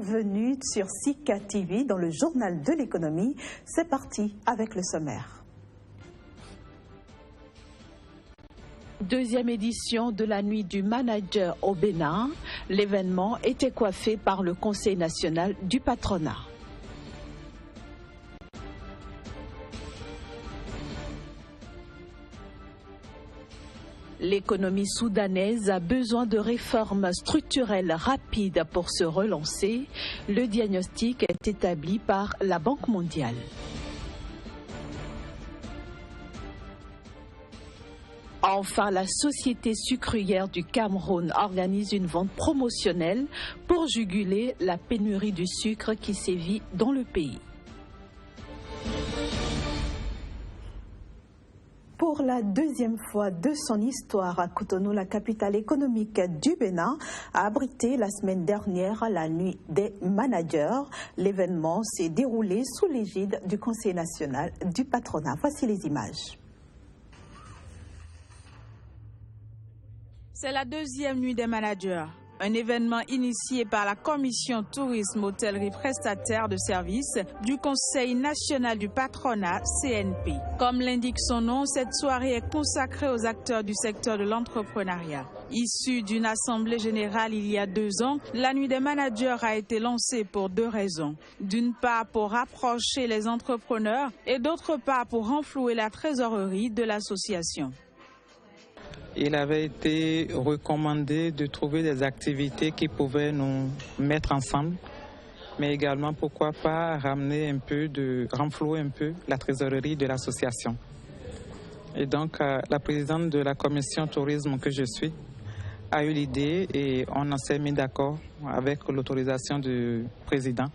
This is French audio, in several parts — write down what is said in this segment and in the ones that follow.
bienvenue sur Sika TV dans le journal de l'économie. C'est parti avec le sommaire. Deuxième édition de la nuit du manager au Bénin. L'événement était coiffé par le Conseil national du patronat. L'économie soudanaise a besoin de réformes structurelles rapides pour se relancer. Le diagnostic est établi par la Banque mondiale. Enfin, la société sucrière du Cameroun organise une vente promotionnelle pour juguler la pénurie du sucre qui sévit dans le pays. Pour la deuxième fois de son histoire, Cotonou, la capitale économique du Bénin, a abrité la semaine dernière la nuit des managers. L'événement s'est déroulé sous l'égide du Conseil national du patronat. Voici les images. C'est la deuxième nuit des managers, un événement initié par la Commission Tourisme Hôtellerie Prestataire de Services du Conseil national du patronat CNP. Comme l'indique son nom, cette soirée est consacrée aux acteurs du secteur de l'entrepreneuriat. Issue d'une assemblée générale il y a 2 ans, la nuit des managers a été lancée pour 2 raisons. D'une part pour rapprocher les entrepreneurs et d'autre part pour renflouer la trésorerie de l'association. Il avait été recommandé de trouver des activités qui pouvaient nous mettre ensemble, mais également, pourquoi pas, renflouer un peu la trésorerie de l'association. Et donc, la présidente de la commission tourisme que je suis a eu l'idée et on s'est mis d'accord avec l'autorisation du président.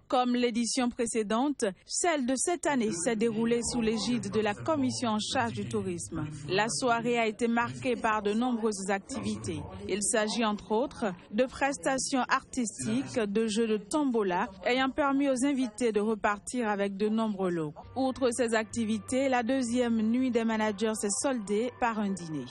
Comme l'édition précédente, celle de cette année s'est déroulée sous l'égide de la commission en charge du tourisme. La soirée a été marquée par de nombreuses activités. Il s'agit entre autres de prestations artistiques, de jeux de tombola, ayant permis aux invités de repartir avec de nombreux lots. Outre ces activités, la deuxième nuit des managers s'est soldée par un dîner.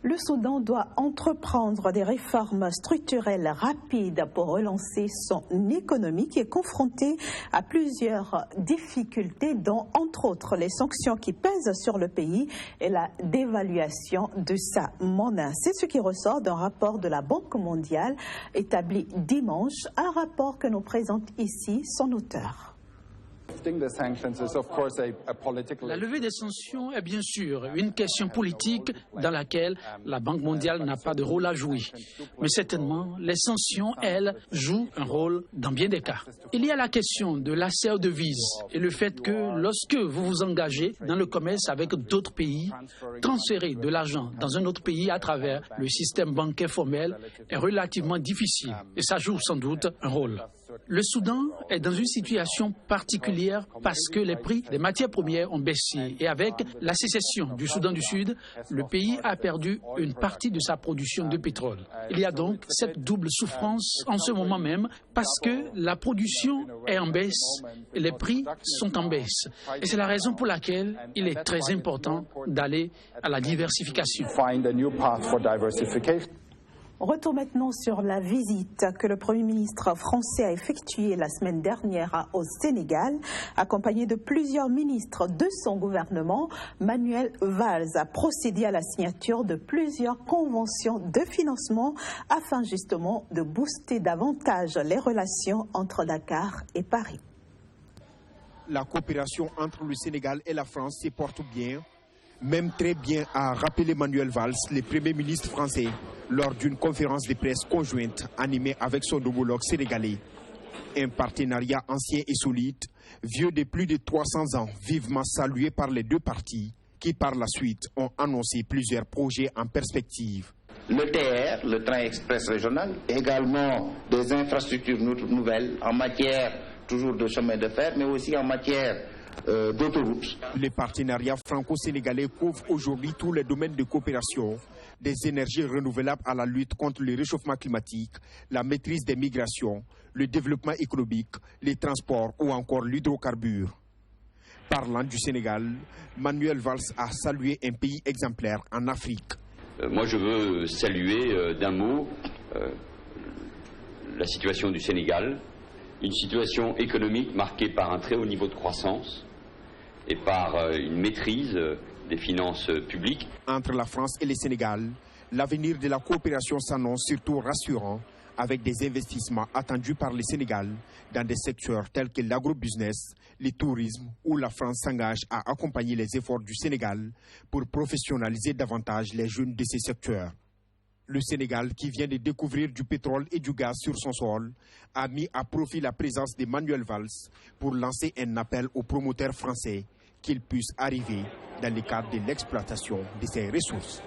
Le Soudan doit entreprendre des réformes structurelles rapides pour relancer son économie qui est confrontée à plusieurs difficultés, dont entre autres les sanctions qui pèsent sur le pays et la dévaluation de sa monnaie. C'est ce qui ressort d'un rapport de la Banque mondiale établi dimanche, un rapport que nous présente ici son auteur. La levée des sanctions est bien sûr une question politique dans laquelle la Banque mondiale n'a pas de rôle à jouer. Mais certainement, les sanctions, elles, jouent un rôle dans bien des cas. Il y a la question de l'accès aux devises et le fait que lorsque vous vous engagez dans le commerce avec d'autres pays, transférer de l'argent dans un autre pays à travers le système bancaire formel est relativement difficile et ça joue sans doute un rôle. Le Soudan est dans une situation particulière parce que les prix des matières premières ont baissé et avec la sécession du Soudan du Sud, le pays a perdu une partie de sa production de pétrole. Il y a donc cette double souffrance en ce moment même parce que la production est en baisse et les prix sont en baisse. Et c'est la raison pour laquelle il est très important d'aller à la diversification. Retour maintenant sur la visite que le Premier ministre français a effectuée la semaine dernière au Sénégal. Accompagné de plusieurs ministres de son gouvernement, Manuel Valls a procédé à la signature de plusieurs conventions de financement afin justement de booster davantage les relations entre Dakar et Paris. La coopération entre le Sénégal et la France se porte bien, même très bien, a rappelé Manuel Valls, le Premier ministre français, lors d'une conférence de presse conjointe animée avec son homologue sénégalais. Un partenariat ancien et solide, vieux de plus de 300 ans, vivement salué par les 2 parties, qui par la suite ont annoncé plusieurs projets en perspective. Le TR, le train express régional, également des infrastructures nouvelles en matière toujours de chemin de fer, mais aussi en matière d'autoroutes. Les partenariats franco-sénégalais couvrent aujourd'hui tous les domaines de coopération, des énergies renouvelables à la lutte contre le réchauffement climatique, la maîtrise des migrations, le développement économique, les transports ou encore l'hydrocarbure. Parlant du Sénégal, Manuel Valls a salué un pays exemplaire en Afrique. Moi, je veux saluer d'un mot la situation du Sénégal, une situation économique marquée par un très haut niveau de croissance et par une maîtrise des finances publiques. Entre la France et le Sénégal, l'avenir de la coopération s'annonce surtout rassurant, avec des investissements attendus par le Sénégal dans des secteurs tels que l'agrobusiness, le tourisme, où la France s'engage à accompagner les efforts du Sénégal pour professionnaliser davantage les jeunes de ces secteurs. Le Sénégal, qui vient de découvrir du pétrole et du gaz sur son sol, a mis à profit la présence de Manuel Valls pour lancer un appel aux promoteurs français qu'ils puissent arriver dans le cadre de l'exploitation de ces ressources.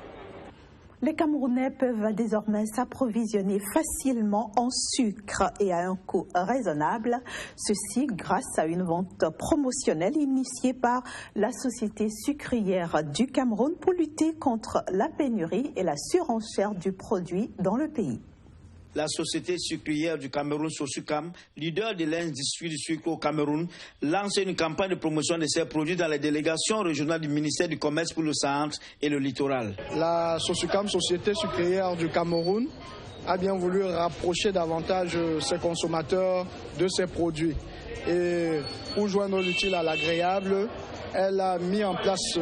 Les Camerounais peuvent désormais s'approvisionner facilement en sucre et à un coût raisonnable. Ceci grâce à une vente promotionnelle initiée par la Société sucrière du Cameroun pour lutter contre la pénurie et la surenchère du produit dans le pays. La Société sucrière du Cameroun, Sosucam, leader de l'industrie du sucre au Cameroun, lance une campagne de promotion de ses produits dans les délégations régionales du ministère du Commerce pour le Centre et le littoral. La Sosucam, Société sucrière du Cameroun, a bien voulu rapprocher davantage ses consommateurs de ses produits. Et pour joindre l'utile à l'agréable, elle a mis en place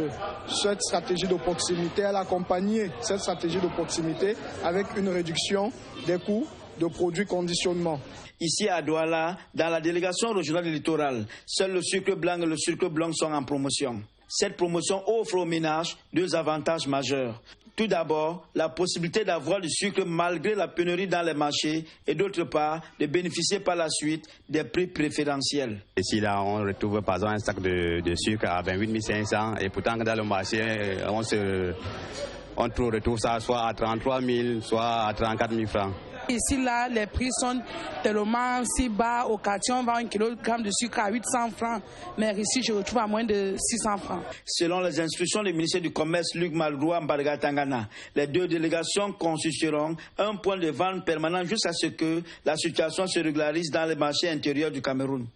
cette stratégie de proximité, elle a accompagné cette stratégie de proximité avec une réduction des coûts de produits conditionnement. Ici à Douala, dans la délégation régionale du littoral, seul le sucre blanc et le sucre blanc sont en promotion. Cette promotion offre aux ménages deux avantages majeurs. Tout d'abord, la possibilité d'avoir du sucre malgré la pénurie dans les marchés et d'autre part, de bénéficier par la suite des prix préférentiels. Ici, là, on retrouve par exemple un sac de sucre à 28 500 et pourtant dans le marché, on retrouve ça soit à 33 000, soit à 34 000 francs. Ici, là, les prix sont tellement si bas. Au quartier, on vend 1 kg de sucre à 800 francs. Mais ici, je retrouve à moins de 600 francs. Selon les instructions du ministère du Commerce, Luc Malroy Mbarga-Tangana, les deux délégations constitueront un point de vente permanent jusqu'à ce que la situation se régularise dans les marchés intérieurs du Cameroun.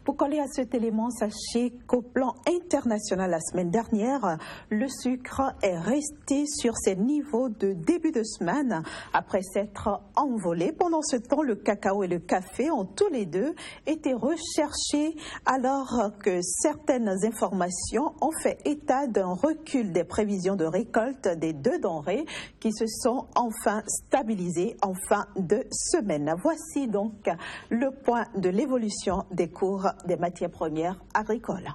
Pour coller à cet élément, sachez qu'au plan international la semaine dernière, le sucre est resté sur ses niveaux de début de semaine après s'être envolé. Pendant ce temps, le cacao et le café ont tous les deux été recherchés alors que certaines informations ont fait état d'un recul des prévisions de récolte des deux denrées qui se sont enfin stabilisées en fin de semaine. Voici donc le point de l'évolution des cours des matières premières agricoles.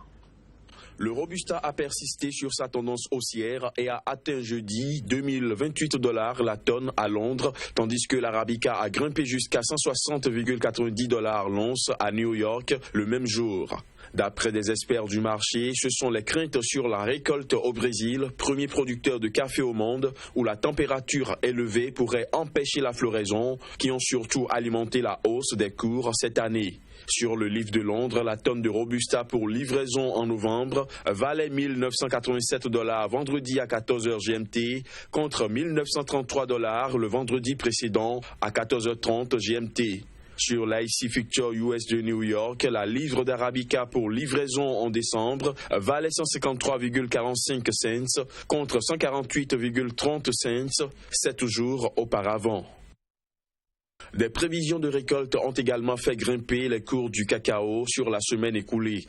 Le Robusta a persisté sur sa tendance haussière et a atteint jeudi 2028 $ la tonne à Londres, tandis que l'Arabica a grimpé jusqu'à 160,90 $ l'once à New York le même jour. D'après des experts du marché, ce sont les craintes sur la récolte au Brésil, premier producteur de café au monde, où la température élevée pourrait empêcher la floraison, qui ont surtout alimenté la hausse des cours cette année. Sur le livre de Londres, la tonne de Robusta pour livraison en novembre valait 1 987 $ vendredi à 14h GMT contre 1 933 $ le vendredi précédent à 14h30 GMT. Sur l'IC Future US de New York, la livre d'Arabica pour livraison en décembre valait 153,45 cents contre 148,30 cents 7 jours auparavant. Des prévisions de récolte ont également fait grimper les cours du cacao sur la semaine écoulée.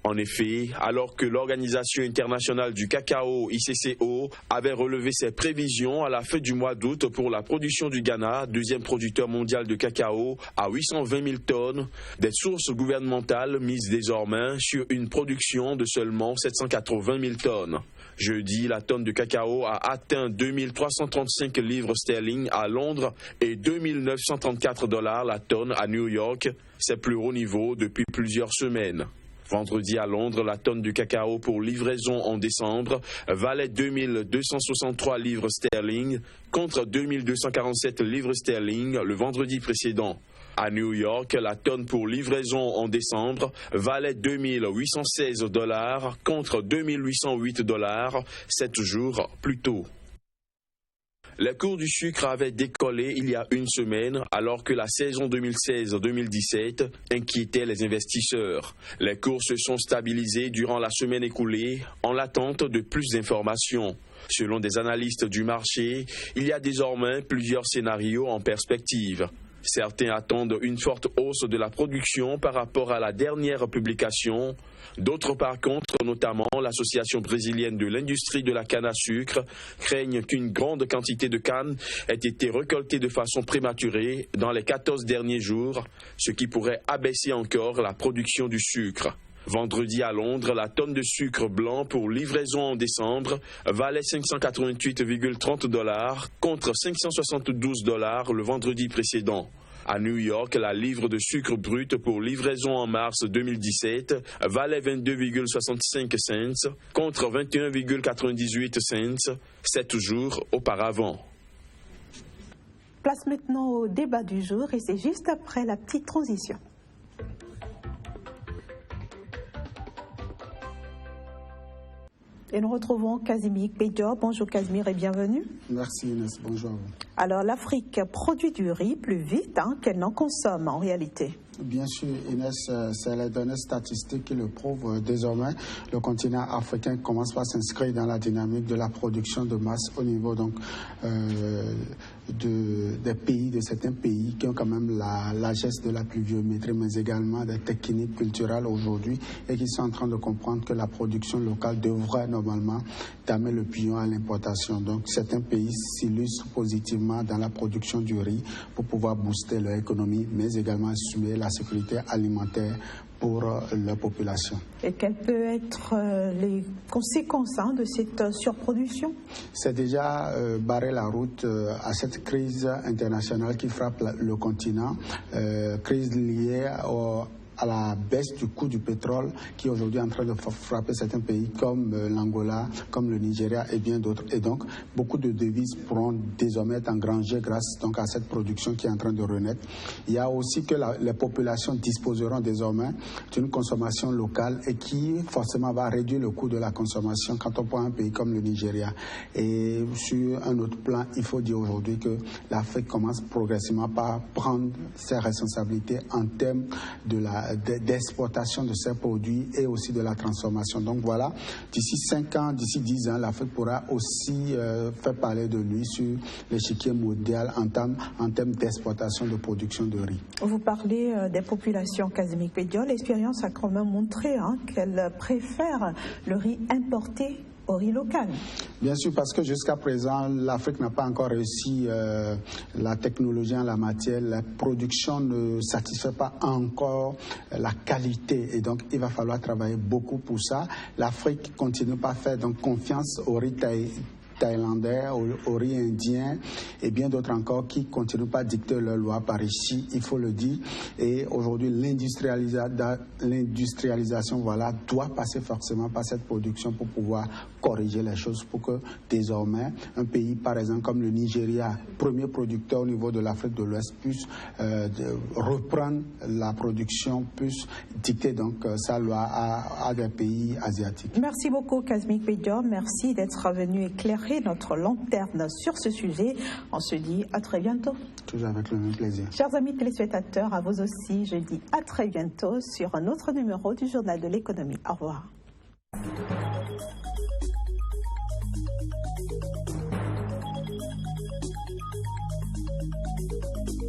En effet, alors que l'Organisation internationale du cacao, ICCO, avait relevé ses prévisions à la fin du mois d'août pour la production du Ghana, deuxième producteur mondial de cacao, à 820 000 tonnes, des sources gouvernementales misent désormais sur une production de seulement 780 000 tonnes. Jeudi, la tonne de cacao a atteint 2335 livres sterling à Londres et 2934 $ la tonne à New York, ses plus hauts niveaux depuis plusieurs semaines. Vendredi à Londres, la tonne de cacao pour livraison en décembre valait 2263 livres sterling contre 2247 livres sterling le vendredi précédent. À New York, la tonne pour livraison en décembre valait 2816 $ contre 2808 $ 7 jours plus tôt. Les cours du sucre avaient décollé il y a une semaine alors que la saison 2016-2017 inquiétait les investisseurs. Les cours se sont stabilisés durant la semaine écoulée en l'attente de plus d'informations. Selon des analystes du marché, il y a désormais plusieurs scénarios en perspective. Certains attendent une forte hausse de la production par rapport à la dernière publication. D'autres, par contre, notamment l'Association brésilienne de l'industrie de la canne à sucre, craignent qu'une grande quantité de canne ait été récoltée de façon prématurée dans les 14 derniers jours, ce qui pourrait abaisser encore la production du sucre. Vendredi à Londres, la tonne de sucre blanc pour livraison en décembre valait 588,30 $ contre 572 $ le vendredi précédent. À New York, la livre de sucre brut pour livraison en mars 2017 valait 22,65 cents contre 21,98 cents 7 jours auparavant. Place maintenant au débat du jour et c'est juste après la petite transition. Et nous retrouvons Casimir Pédior. Bonjour Casimir et bienvenue. Merci Inès, bonjour. Alors l'Afrique produit du riz plus vite qu'elle n'en consomme en réalité. Bien sûr Inès, c'est les données statistiques qui le prouvent. Désormais, le continent africain commence par s'inscrire dans la dynamique de la production de masse au niveau donc des pays, de certains pays qui ont quand même la geste de la pluviométrie, mais également des techniques culturelles aujourd'hui et qui sont en train de comprendre que la production locale devrait normalement damer le pion à l'importation. Donc certains pays s'illustrent positivement dans la production du riz pour pouvoir booster leur économie, mais également assumer la sécurité alimentaire pour la population. Et quelles peuvent être les conséquences de cette surproduction? C'est déjà barrer la route à cette crise internationale qui frappe le continent, crise liée à la baisse du coût du pétrole qui est aujourd'hui en train de frapper certains pays comme l'Angola, comme le Nigeria et bien d'autres. Et donc, beaucoup de devises pourront désormais être engrangées grâce donc, à cette production qui est en train de renaître. Il y a aussi que les populations disposeront désormais d'une consommation locale et qui forcément va réduire le coût de la consommation quand on prend un pays comme le Nigeria. Et sur un autre plan, il faut dire aujourd'hui que l'Afrique commence progressivement par prendre ses responsabilités en termes d'exportation de ces produits et aussi de la transformation. Donc voilà, d'ici 5 ans, d'ici 10 ans, l'Afrique pourra aussi faire parler de lui sur l'échiquier mondial en termes d'exportation de production de riz. Vous parlez des populations, Casimir Pédior. L'expérience a quand même montré qu'elles préfèrent le riz importé au riz local. Bien sûr, parce que jusqu'à présent, l'Afrique n'a pas encore réussi la technologie en la matière. La production ne satisfait pas encore la qualité et donc il va falloir travailler beaucoup pour ça. L'Afrique continue pas à faire donc confiance au riz thaïlandais, au riz indien et bien d'autres encore qui ne continuent pas à dicter leurs lois par ici, il faut le dire. Et aujourd'hui, l'industrialisation doit passer forcément par cette production pour pouvoir corriger les choses, pour que désormais un pays, par exemple comme le Nigeria, premier producteur au niveau de l'Afrique de l'Ouest, puisse reprendre la production, puisse dicter donc sa loi à des pays asiatiques. Merci beaucoup Casimir Pédior, merci d'être venu éclairer notre lanterne sur ce sujet. On se dit à très bientôt. Toujours avec le même plaisir. Chers amis téléspectateurs, à vous aussi, je dis à très bientôt sur un autre numéro du Journal de l'économie. Au revoir.